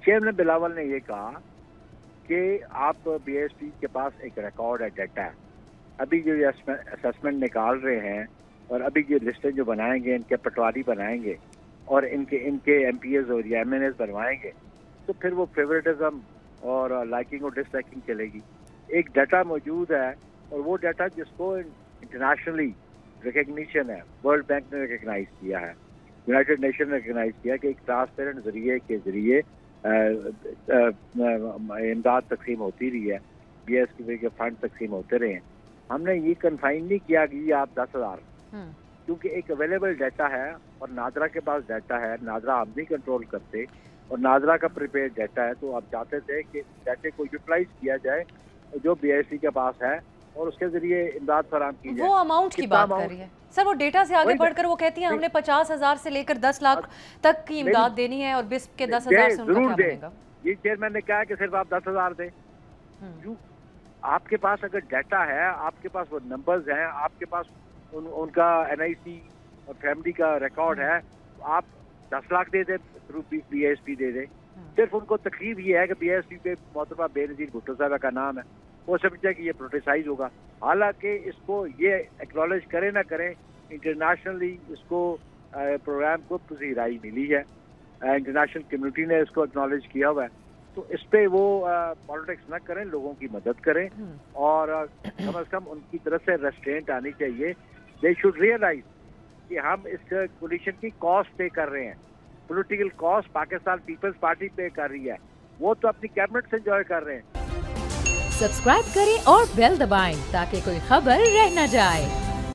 Chairman Bilawal ने ये कहा कि आप बीएसपी के पास एक रिकॉर्ड है, डाटा है। अभी जो ये असेसमेंट निकाल रहे हैं और अभी जो लिस्टें जो बनाएंगे, इनके पटवारी बनाएंगे और इनके एमपीएस और या एमएनएस बनवाएंगे, तो फिर वो फेवरेटिज्म और लाइकिंग और डिसलाइकिंग चलेगी। एक डाटा मौजूद है और वो डाटा जिसको इंटरनेशनली रिकग्निशन है, वर्ल्ड बैंक ने रिकग्नाइज किया है, यूनाइटेड नेशन ने रिकग्नाइज किया कि एक ट्रांसपेरेंट जरिए के जरिए इमदाद तकसीम होती रही है, बीएसपी के फंड तकसीम होते रहे हैं। हमने ये कन्फाइन नहीं किया कि आप 10,000, क्योंकि एक अवेलेबल डाटा है और नादरा के पास डाटा है, नादरा हम नहीं कंट्रोल करते और नादरा का प्रिपेयर डाटा है, तो आप चाहते थे कि डाटे को यूटिलाइज किया जाए जो बीएसपी के पास है और उसके जरिए इमदाद फराहम की जाए। वो अमाउंट की बात कर रही है सर, वो डेटा से आगे बढ़कर वो कहती है हमने 50,000 से लेकर 10 लाख तक की इमदाद देनी है और बिस्प के 10,000 से उनका क्या बनेगा? ये चेयरमैन ने कहा कि सिर्फ आप 10,000 दें। आपके पास अगर डाटा है, आपके पास वो नंबर्स हैं, आपके पास उनका एनआईसी और फैमिली का रिकॉर्ड है, आप 10 लाख दे दें, थ्रू बीएसपी दे दें। सिर्फ उनको तकलीफ ये है कि बीएसपी पे मोहतरमा बेनज़ीर भुट्टो साहब का नाम है, वो समझते हैं कि ये प्रोटेसाइज होगा। हालांकि इसको ये एक्नॉलेज करें ना करें, इंटरनेशनली इसको प्रोग्राम को पजीराई मिली है, इंटरनेशनल कम्युनिटी ने इसको एक्नॉलेज किया हुआ है, तो इस पे वो पॉलिटिक्स ना करें, लोगों की मदद करें और कम से कम उनकी तरफ से रेस्ट्रेंट आनी चाहिए। दे शुड रियलाइज कि हम इस कोलिशन की कॉस्ट पे कर रहे हैं, political cost Pakistan Peoples Party pay कर रही है, वो तो अपनी कैबिनेट से एंजॉय कर रहे हैं। सब्सक्राइब करें और बेल दबाएं ताकि कोई खबर रह न जाए।